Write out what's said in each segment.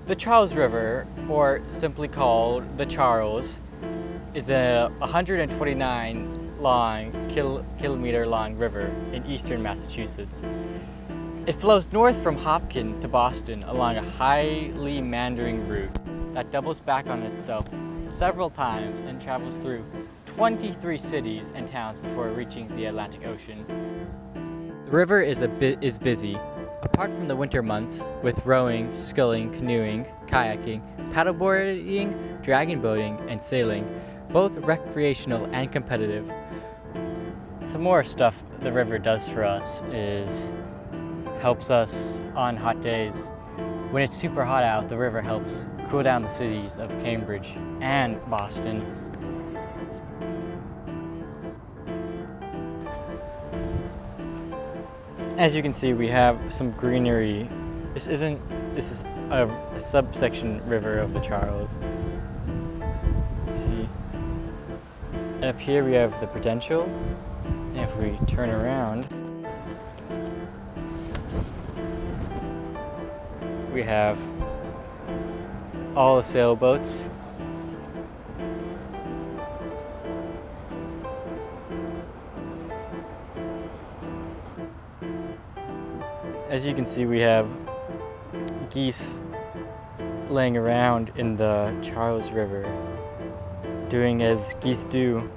The Charles River, or simply called the Charles, is a 129 kilometer long river in eastern Massachusetts. It flows north from Hopkins to Boston along a highly meandering route that doubles back on itself several times and travels through 23 cities and towns before reaching the Atlantic Ocean. The river is busy, apart from the winter months, with rowing, sculling, canoeing, kayaking, paddleboarding, dragon boating, and sailing, both recreational and competitive. Some more stuff the river does for us is helps us on hot days. When it's super hot out, the river helps cool down the cities of Cambridge and Boston. As you can see, we have some greenery. This is a subsection river of the Charles. See. And up here we have the Prudential. And if we turn around, we have all the sailboats. As you can see, we have geese laying around in the Charles River, doing as geese do.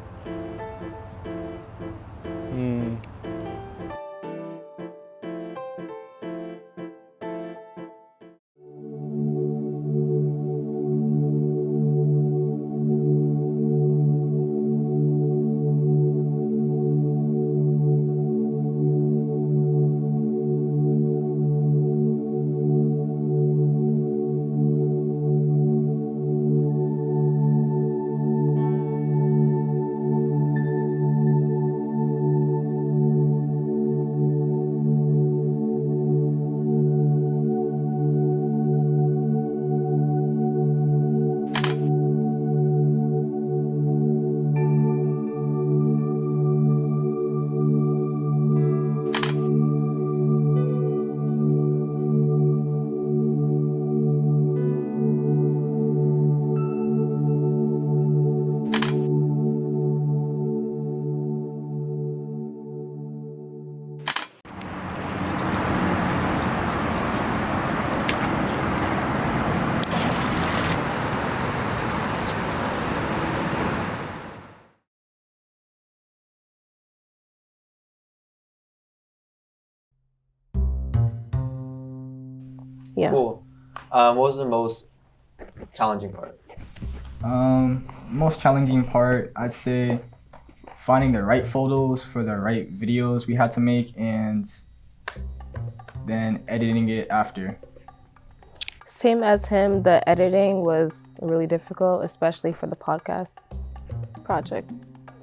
Yeah. Cool. What was the most challenging part? Most challenging part, I'd say finding the right photos for the right videos we had to make and then editing it after. Same as him, the editing was really difficult, especially for the podcast project.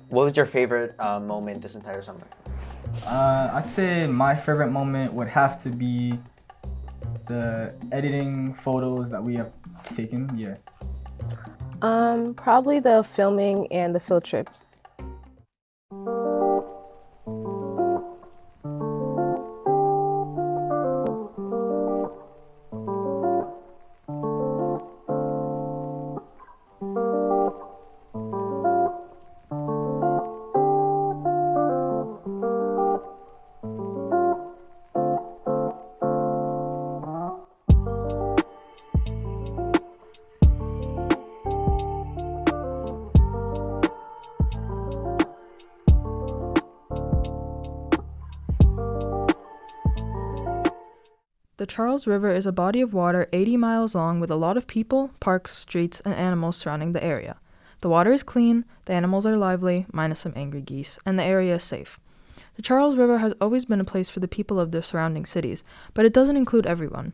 What was your favorite moment this entire summer? I'd say my favorite moment would have to be the editing photos that we have taken, yeah. Probably the filming and the field trips. The Charles River is a body of water 80 miles long with a lot of people, parks, streets, and animals surrounding the area. The water is clean, the animals are lively, minus some angry geese, and the area is safe. The Charles River has always been a place for the people of the surrounding cities, but it doesn't include everyone.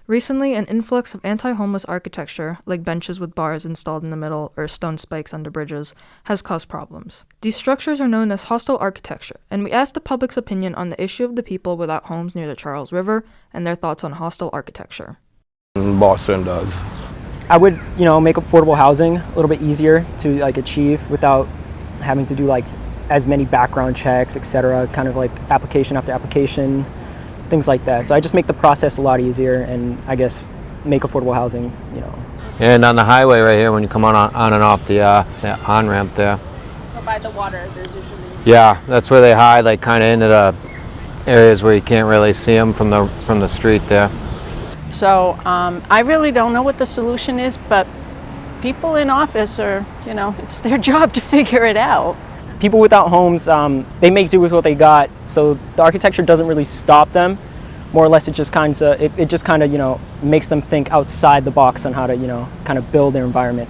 Recently, an influx of anti-homeless architecture, like benches with bars installed in the middle or stone spikes under bridges, has caused problems. These structures are known as hostile architecture, and we asked the public's opinion on the issue of the people without homes near the Charles River and their thoughts on hostile architecture. Boston does. I would, make affordable housing a little bit easier to achieve without having to do as many background checks, etc., kind of application after application, things like that. So I just make the process a lot easier and I guess make affordable housing, you know. And on the highway right here, when you come on and off the on-ramp there. So by the water, there's usually... Yeah, that's where they hide, like kind of into the areas where you can't really see them from the street there. So I really don't know what the solution is, but people in office are, you know, it's their job to figure it out. People without homes, they make do with what they got, so the architecture doesn't really stop them. More or less, it just kind of, you know, makes them think outside the box on how to, you know, kind of build their environment.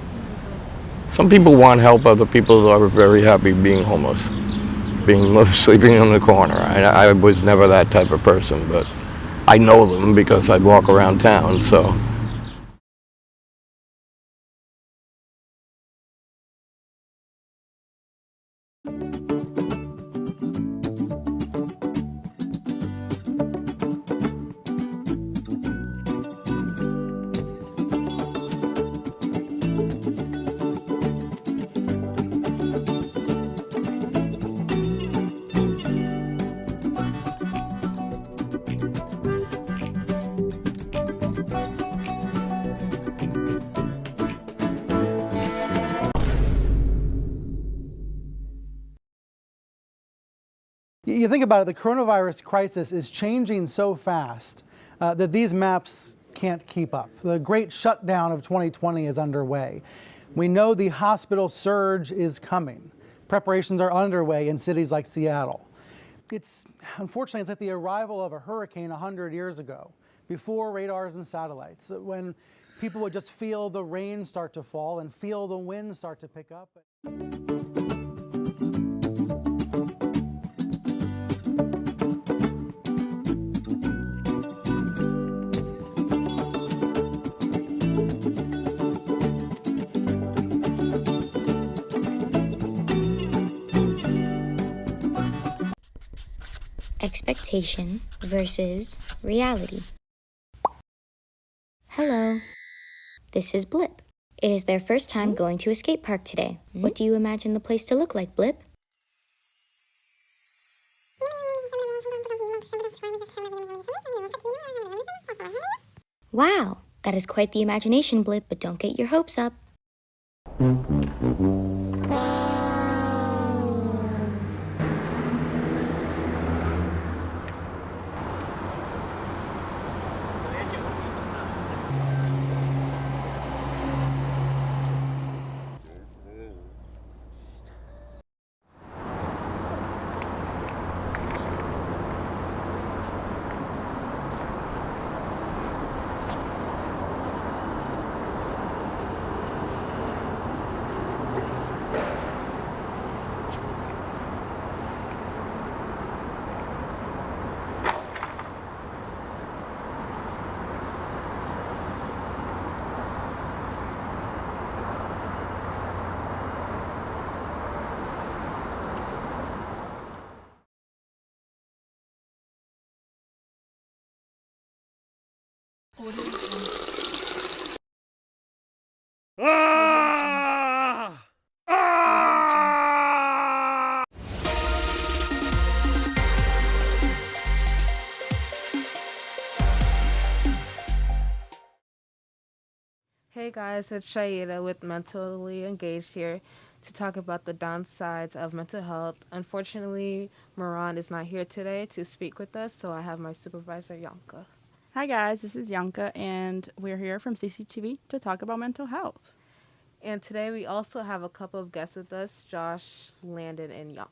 Some people want help, other people are very happy being homeless, sleeping in the corner. I was never that type of person, but I know them because I'd walk around town, so. You think about it, the coronavirus crisis is changing so fast that these maps can't keep up. The great shutdown of 2020 is underway. We know the hospital surge is coming. Preparations are underway in cities like Seattle. Unfortunately, it's like the arrival of a hurricane 100 years ago, before radars and satellites, when people would just feel the rain start to fall and feel the wind start to pick up. Expectation versus reality. Hello. This is Blip. It is their first time going to a skate park today. What do you imagine the place to look like, Blip? Wow, that is quite the imagination, Blip, but don't get your hopes up. Hey guys, it's Shaida with Mentally Engaged here to talk about the downsides of mental health. Unfortunately, Moran is not here today to speak with us, so I have my supervisor, Yanka. Hi guys, this is Yanka, and we're here from CCTV to talk about mental health. And today we also have a couple of guests with us, Josh, Landon, and Yanka.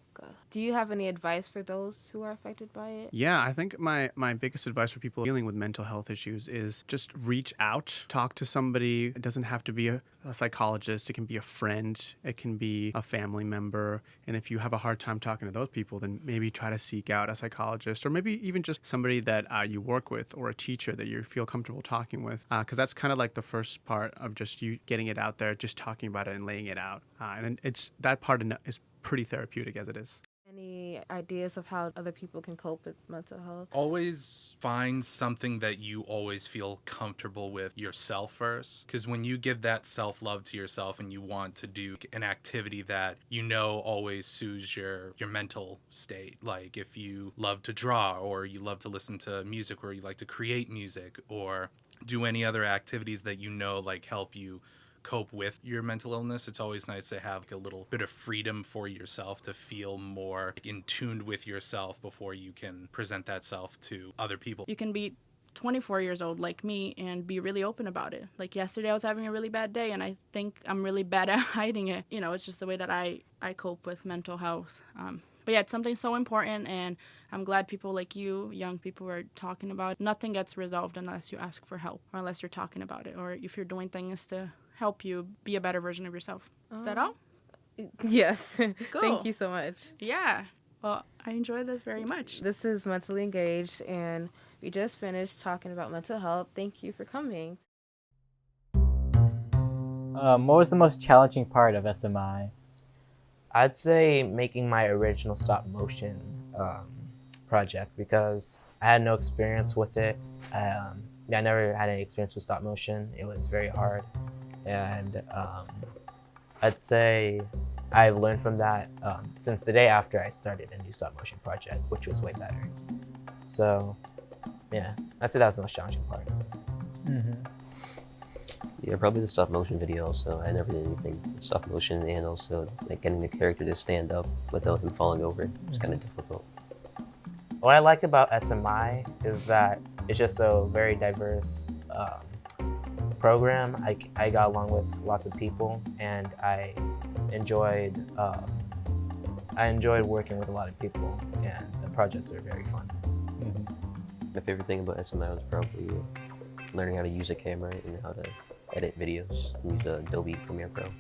Do you have any advice for those who are affected by it? Yeah, I think my biggest advice for people dealing with mental health issues is just reach out, talk to somebody. It doesn't have to be a psychologist. It can be a friend. It can be a family member. And if you have a hard time talking to those people, then maybe try to seek out a psychologist, or maybe even just somebody that you work with, or a teacher that you feel comfortable talking with, because that's kind of like the first part of just you getting it out there, just talking about it and laying it out. And it's that part is pretty therapeutic as it is. Any ideas of how other people can cope with mental health? Always find something that you always feel comfortable with yourself first. Because when you give that self-love to yourself and you want to do an activity that you know always soothes your mental state, like if you love to draw, or you love to listen to music, or you like to create music, or do any other activities that you know like help you cope with your mental illness. It's always nice to have like a little bit of freedom for yourself to feel more in tune with yourself before you can present that self to other people. You can be 24 years old like me and be really open about it. Like yesterday I was having a really bad day and I think I'm really bad at hiding it. You know, it's just the way that I cope with mental health. But yeah, it's something so important, and I'm glad people like you, young people, are talking about it. Nothing gets resolved unless you ask for help or unless you're talking about it or if you're doing things to help you be a better version of yourself. Is that all? Yes. Cool. Thank you so much. Yeah. Well, I enjoyed this very much. This is Mentally Engaged, and we just finished talking about mental health. Thank you for coming. What was the most challenging part of SMI? I'd say making my original stop motion project, because I had no experience with it. I never had any experience with stop motion. It was very hard, and I'd say I've learned from that since the day after I started a new stop motion project, which was way better. So yeah, I'd say that was the most challenging part. Yeah, probably the stop motion video also. I never did anything with stop motion, and also like getting the character to stand up without him falling over was kind of difficult. What I like about SMI is that it's just a very diverse program. I got along with lots of people, and I enjoyed working with a lot of people, and the projects are very fun. My favorite thing about SMI was probably learning how to use a camera and how to edit videos and use Adobe Premiere Pro.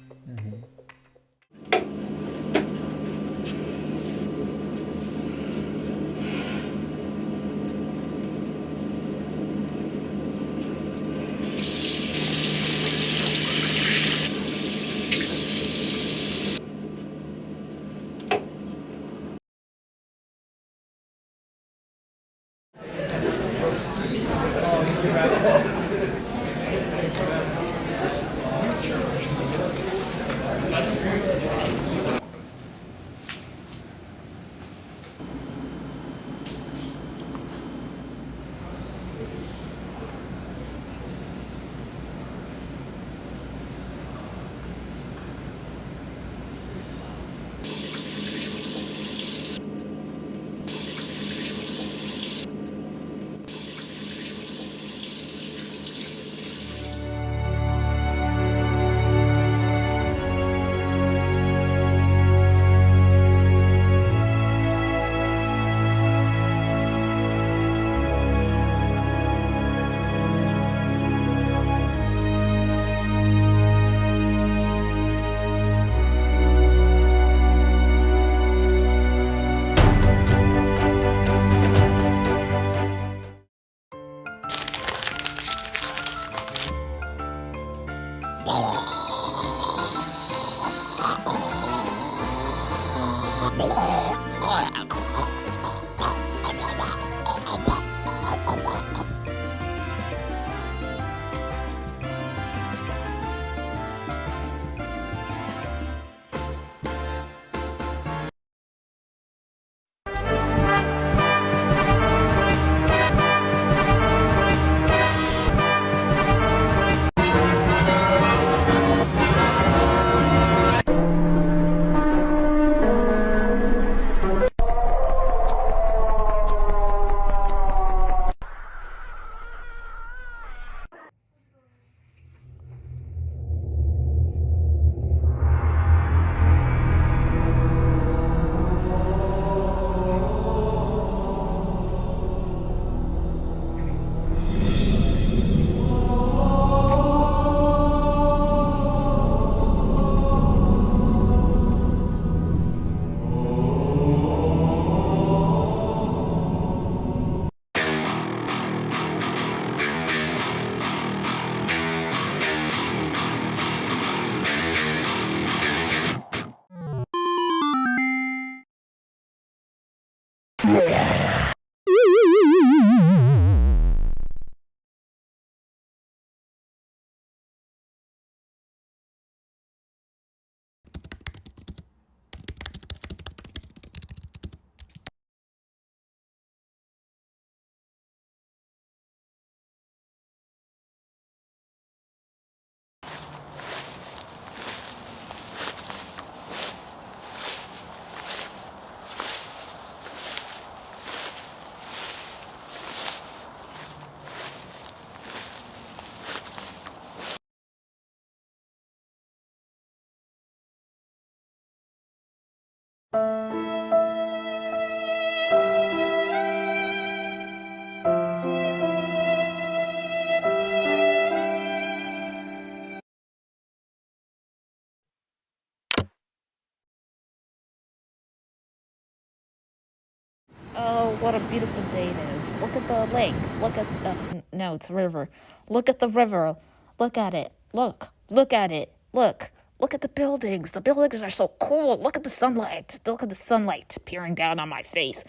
a beautiful day it is. Look at the lake. Look at the... No, it's a river. Look at the river. Look at it. Look. Look at it. Look. Look at the buildings. The buildings are so cool. Look at the sunlight. Look at the sunlight peering down on my face.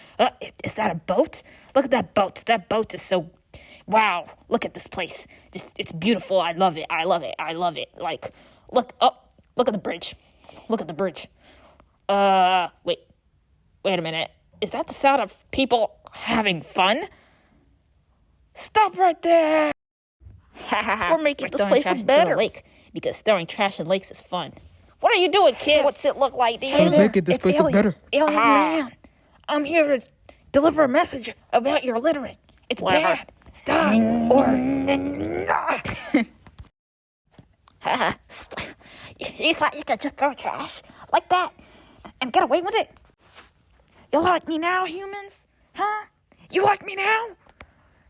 Is that a boat? Look at that boat. That boat is so... Wow. Look at this place. It's beautiful. I love it. I love it. I love it. Like, look. Oh, look at the bridge. Look at the bridge. Wait a minute. Is that the sound of people having fun? Stop right there! We're making this place better. Lake because throwing trash in lakes is fun. What are you doing, kids? What's it look like? Hey there, making this place better. Alien man, I'm here to deliver a message about your littering. It's bad. Stop. Or... You thought you could just throw trash like that and get away with it? You like me now, humans? Huh? You like me now?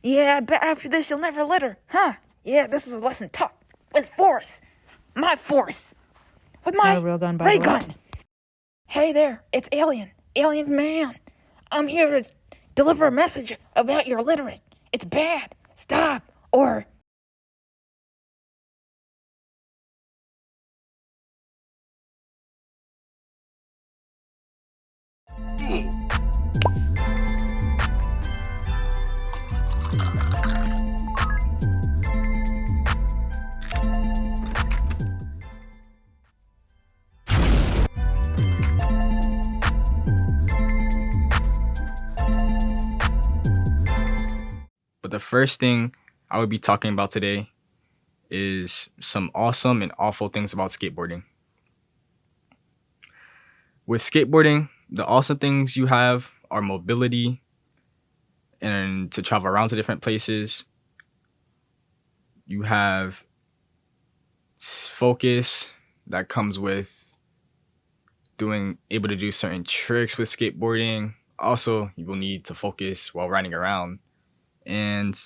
Yeah, I bet after this you'll never litter, huh? Yeah, this is a lesson taught with force. My force. With my ray gun. Hey there, it's Alien man. I'm here to deliver a message about your littering. It's bad. Stop. Or... But the first thing I would be talking about today is some awesome and awful things about skateboarding. With skateboarding, the awesome things you have are mobility and to travel around to different places. You have focus that comes with able to do certain tricks with skateboarding. Also, you will need to focus while riding around. And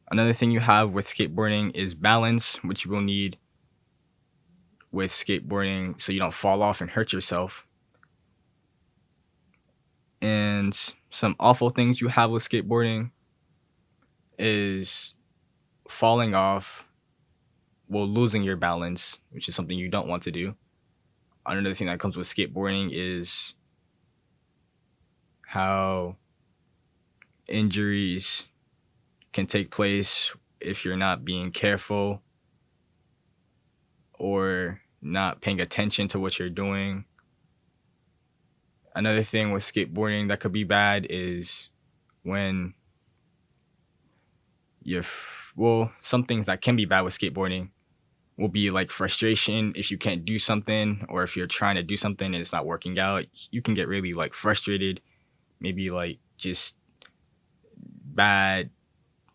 another thing you have with skateboarding is balance, which you will need with skateboarding so you don't fall off and hurt yourself. And some awful things you have with skateboarding is falling off while losing your balance, which is something you don't want to do. Another thing that comes with skateboarding is how injuries can take place if you're not being careful or not paying attention to what you're doing. Another thing with skateboarding that could be bad is when some things that can be bad with skateboarding will be like frustration if you can't do something, or if you're trying to do something and it's not working out. You can get really like frustrated, maybe like just bad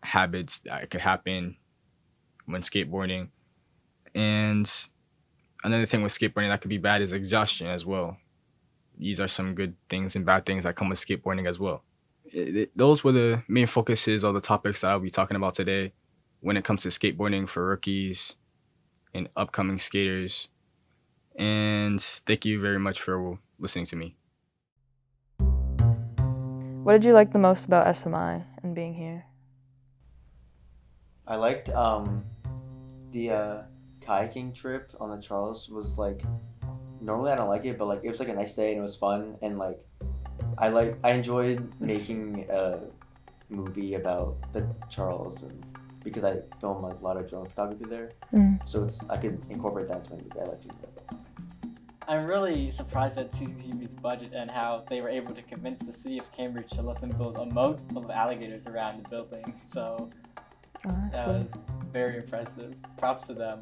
habits that could happen when skateboarding. And another thing with skateboarding that could be bad is exhaustion as well. These are some good things and bad things that come with skateboarding as well. Those were the main focuses of the topics that I'll be talking about today when it comes to skateboarding for rookies and upcoming skaters. And thank you very much for listening to me. What did you like the most about SMI and being here? I liked the kayaking trip on the Charles was like, normally I don't like it, but like it was like a nice day and it was fun, and like I enjoyed making a movie about the Charles, and because I film a lot of drone photography there, so I could incorporate that into my movie. I like doing that. I'm really surprised at CCTV's budget and how they were able to convince the city of Cambridge to let them build a moat full of alligators around the building. So that was very impressive. Props to them.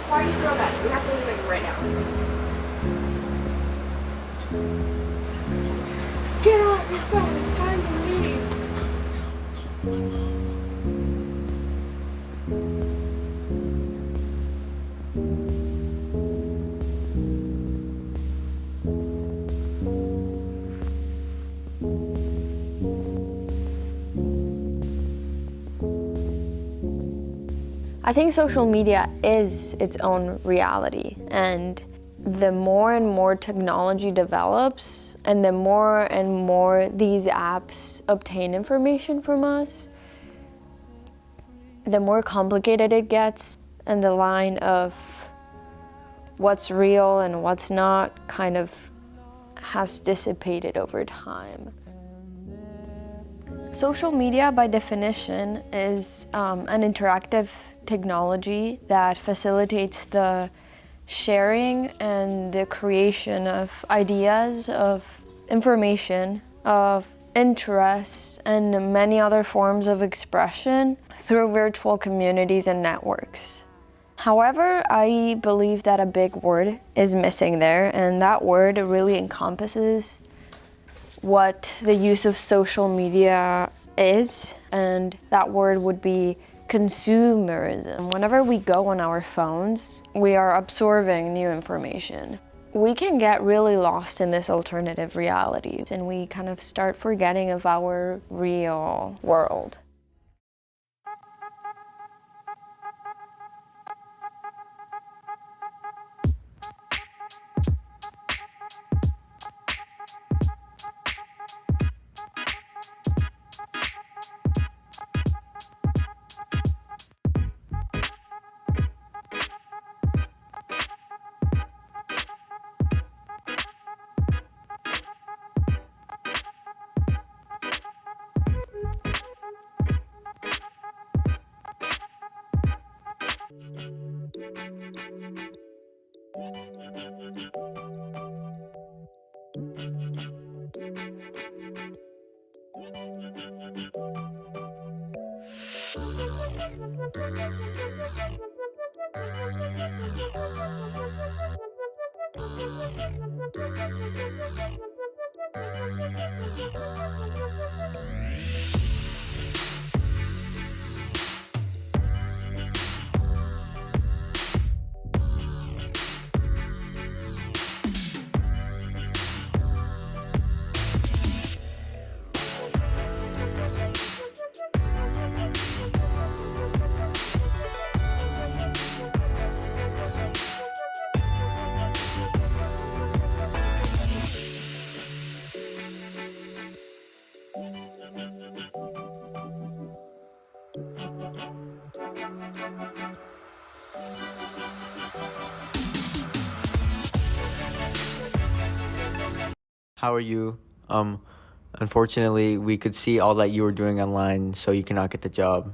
Why are you so bad? We have to leave right now. Get off your phone. It's time to leave. I think social media is its own reality, and the more and more technology develops and the more and more these apps obtain information from us, the more complicated it gets, and the line of what's real and what's not kind of has dissipated over time. Social media, by definition, is an interactive technology that facilitates the sharing and the creation of ideas, of information, of interests, and many other forms of expression through virtual communities and networks. However, I believe that a big word is missing there, and that word really encompasses what the use of social media is, and that word would be consumerism. Whenever we go on our phones, we are absorbing new information. We can get really lost in this alternative reality, and we kind of start forgetting of our real world. How are you? Unfortunately, we could see all that you were doing online, so you cannot get the job.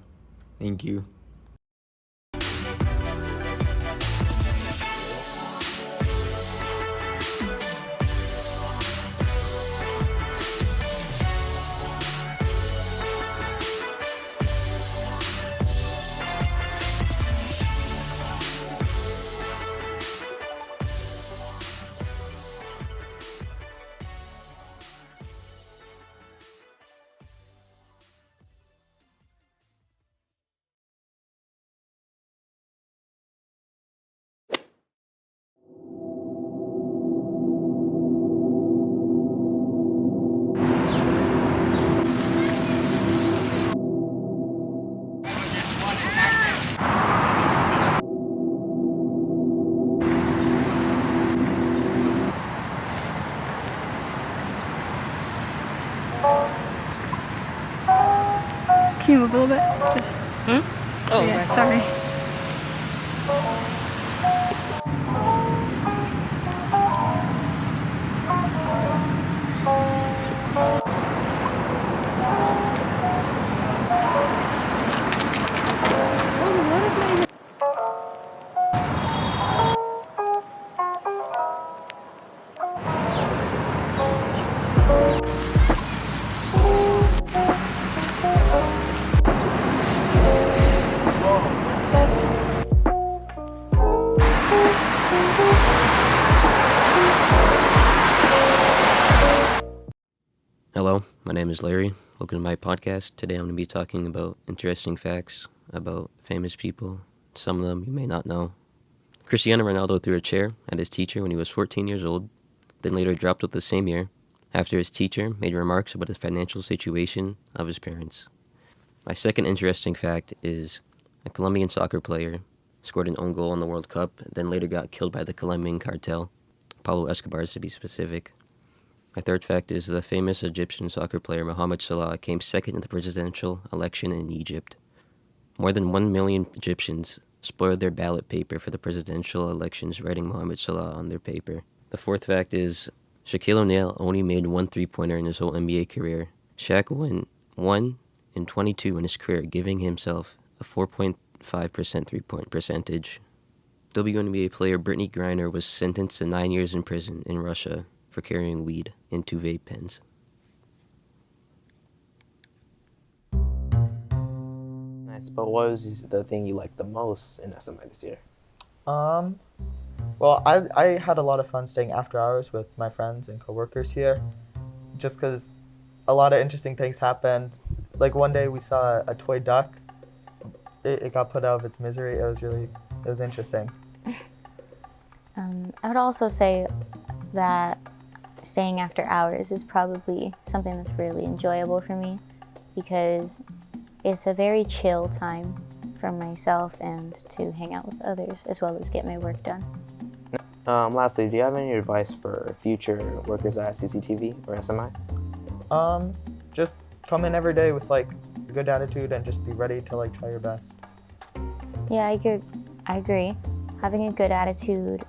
Thank you. Can you move a little bit? Just. Oh, yeah, right. sorry. Hello, my name is Larry. Welcome to my podcast. Today I'm going to be talking about interesting facts about famous people. Some of them you may not know. Cristiano Ronaldo threw a chair at his teacher when he was 14 years old, then later dropped it the same year after his teacher made remarks about the financial situation of his parents. My second interesting fact is a Colombian soccer player, scored an own goal in the World Cup, then later got killed by the Colombian cartel, Pablo Escobar to be specific. My third fact is the famous Egyptian soccer player Mohamed Salah came second in the presidential election in Egypt. More than 1 million Egyptians spoiled their ballot paper for the presidential elections writing Mohamed Salah on their paper. The fourth fact is Shaquille O'Neal only made one three-pointer in his whole NBA career. Shaq went 1 in 22 in his career, giving himself a 4.5% three-point percentage. WNBA player Brittany Griner was sentenced to 9 years in prison in Russia for carrying weed in 2 vape pens. Nice. But what was the thing you liked the most in SMI this year? Well, I had a lot of fun staying after hours with my friends and coworkers here, just because a lot of interesting things happened. Like one day we saw a toy duck. It got put out of its misery. It was interesting. I would also say that staying after hours is probably something that's really enjoyable for me because it's a very chill time for myself and to hang out with others as well as get my work done. Lastly, do you have any advice for future workers at CCTV or SMI? Just come in every day with like a good attitude and just be ready to like try your best. Yeah, I agree. Having a good attitude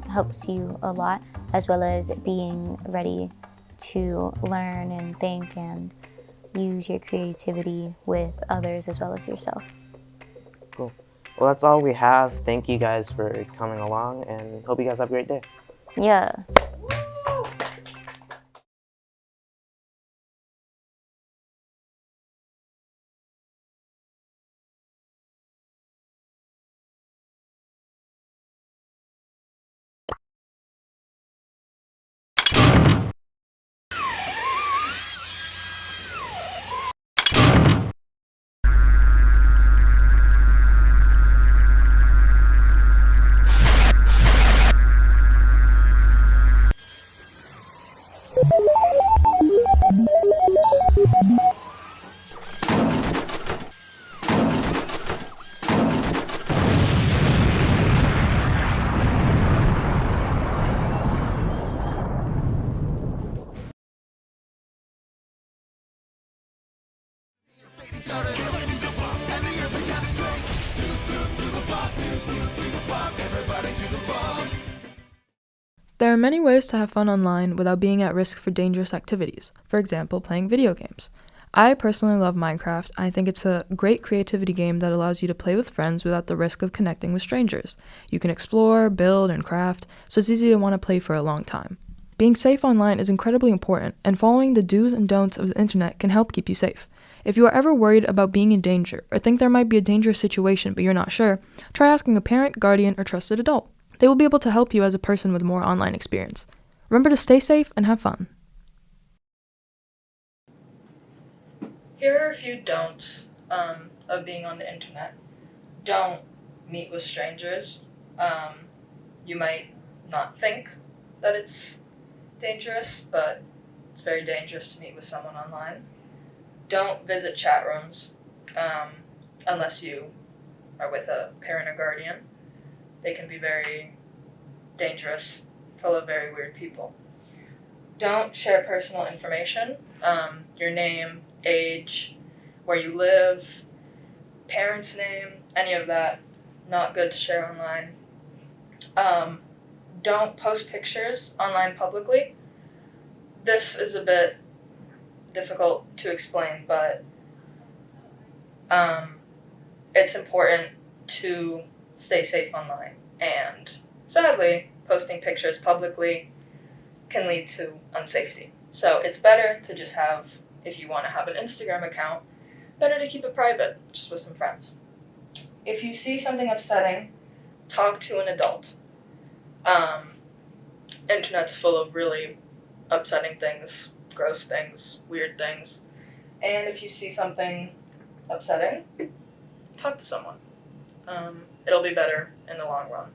helps you a lot, as well as being ready to learn and think and use your creativity with others as well as yourself. Cool. Well, that's all we have. Thank you guys for coming along and hope you guys have a great day. Yeah. There are many ways to have fun online without being at risk for dangerous activities, for example, playing video games. I personally love Minecraft. I think it's a great creativity game that allows you to play with friends without the risk of connecting with strangers. You can explore, build, and craft, so it's easy to want to play for a long time. Being safe online is incredibly important, and following the do's and don'ts of the internet can help keep you safe. If you are ever worried about being in danger or think there might be a dangerous situation but you're not sure, try asking a parent, guardian, or trusted adult. They will be able to help you as a person with more online experience. Remember to stay safe and have fun. Here are a few don'ts of being on the internet. Don't meet with strangers. You might not think that it's dangerous, but it's very dangerous to meet with someone online. Don't visit chat rooms unless you are with a parent or guardian. They can be very dangerous, full of very weird people. Don't share personal information, your name, age, where you live, parents' name, any of that. Not good to share online. Don't post pictures online publicly. This is a bit difficult to explain, but it's important to stay safe online. And sadly, posting pictures publicly can lead to unsafety. So it's better to just have, if you want to have an Instagram account, better to keep it private, just with some friends. If you see something upsetting, talk to an adult. Internet's full of really upsetting things, gross things, weird things. And if you see something upsetting, talk to someone. It'll be better in the long run.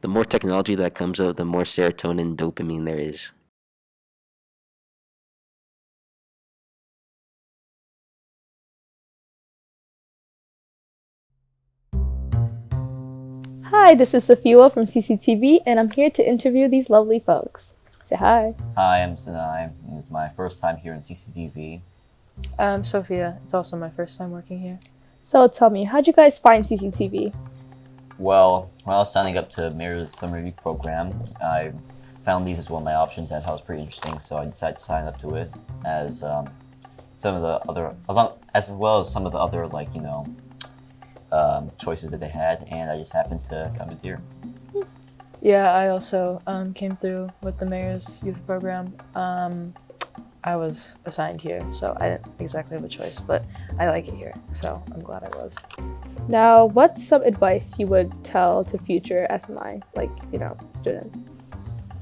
The more technology that comes out, the more serotonin and dopamine there is. Hi, this is Sophia from CCTV, and I'm here to interview these lovely folks. Say hi. Hi, I'm Sinai, and it's my first time here in CCTV. Sophia. It's also my first time working here. So tell me, how'd you guys find CCTV? Well, when I was signing up to Mayor's Summer Review program, I found these as one of my options and I thought it was pretty interesting, so I decided to sign up to it as some of the other, as well as some of the other, choices that they had, and I just happened to come in here. Yeah, I also came through with the Mayor's Youth Program. I was assigned here, so I didn't exactly have a choice, but I like it here, so I'm glad I was. Now, what's some advice you would tell to future SMI, students?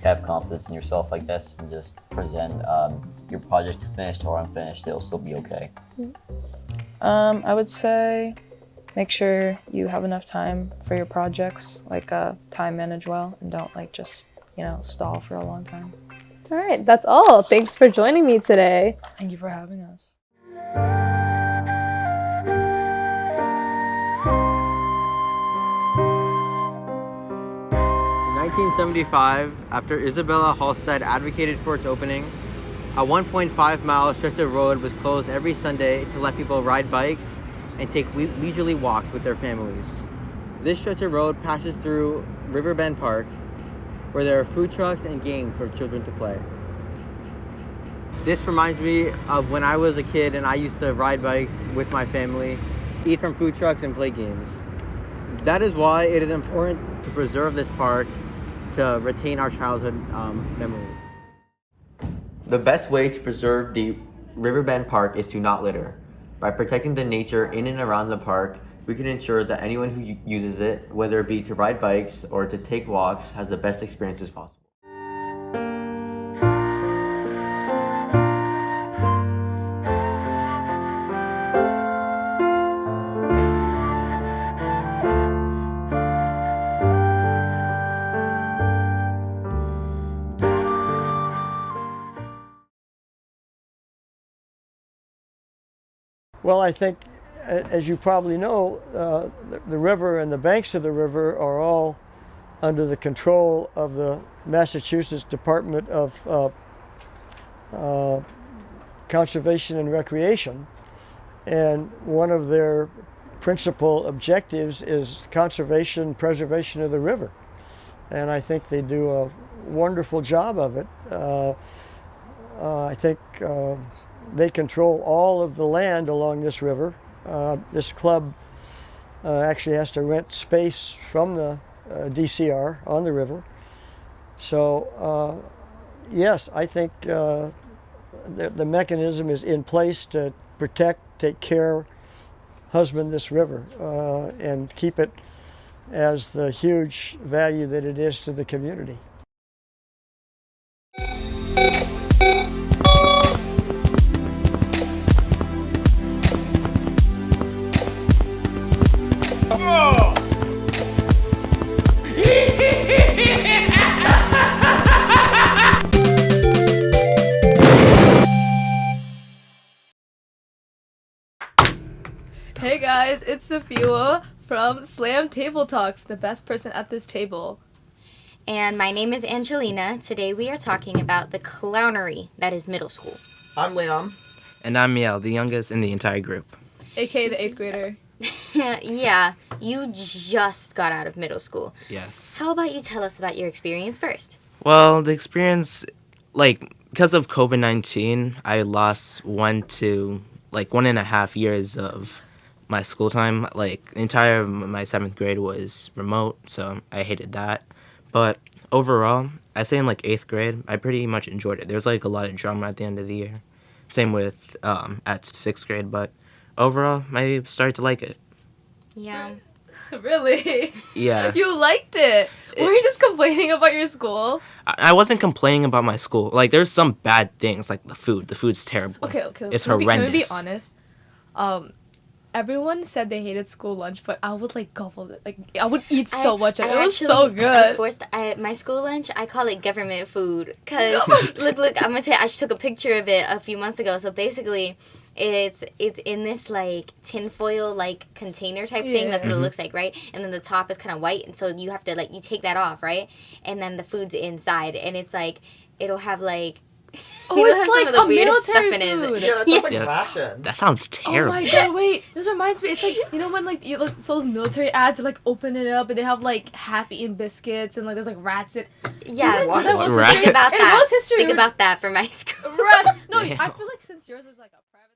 To have confidence in yourself, I guess, and just present your project finished or unfinished, it'll still be okay. I would say make sure you have enough time for your projects, time manage well, and don't just stall for a long time. All right, that's all. Thanks for joining me today. Thank you for having us. In 1975, after Isabella Halstead advocated for its opening, a 1.5-mile stretch of road was closed every Sunday to let people ride bikes and take leisurely walks with their families. This stretch of road passes through Riverbend Park, where there are food trucks and games for children to play. This reminds me of when I was a kid and I used to ride bikes with my family, eat from food trucks, and play games. That is why it is important to preserve this park to retain our childhood memories. The best way to preserve the Riverbend Park is to not litter. By protecting the nature in and around the park, we can ensure that anyone who uses it, whether it be to ride bikes or to take walks, has the best experiences possible. Well, I think, as you probably know, the river and the banks of the river are all under the control of the Massachusetts Department of Conservation and Recreation. And one of their principal objectives is conservation, preservation of the river. And I think they do a wonderful job of it. I think they control all of the land along this river. This club actually has to rent space from the DCR on the river. So yes, I think the mechanism is in place to protect, take care, husband this river, and keep it as the huge value that it is to the community. Hey guys, it's Sophia from Slam Table Talks, the best person at this table. And my name is Angelina. Today we are talking about the clownery that is middle school. I'm Liam. And I'm Miel, the youngest in the entire group. AKA the 8th grader. Yeah, you just got out of middle school. Yes. How about you tell us about your experience first? Well, the experience, because of COVID-19, I lost 1.5 years of my school time. Entire my 7th grade was remote, so I hated that. But overall, I say in 8th grade, I pretty much enjoyed it. There was a lot of drama at the end of the year. Same with at 6th grade, but overall, I started to like it. Yeah. Really? Yeah. You liked it. Were you just complaining about your school? I wasn't complaining about my school. There's some bad things, like the food. The food's terrible. Okay. It's Can we horrendous. be honest? everyone said they hated school lunch, but I would like gobble it. Like I would eat so much of it. I It was so actually- good. My school lunch, I call it government food. Cause look, I'm gonna tell you, I just took a picture of it a few months ago. So basically, it's in this like tinfoil like container type thing. That's what it looks like, right? And then the top is kind of white, and so you have to like you take that off, right? And then the food's inside, and it's like it'll have like. Oh, it'll have it's like some of the a weirdest stuff military in it. food. Yeah, that sounds like ration. That sounds terrible. Oh my god, wait. This reminds me. It's like, you know when like you look those military ads, they like open it up and they have like half-eaten biscuits and like there's like rats in. Yeah, You guys do that once think history? about In that. World's history. Think about that for my school. Rats. No, Yeah. I feel like since yours is like a private.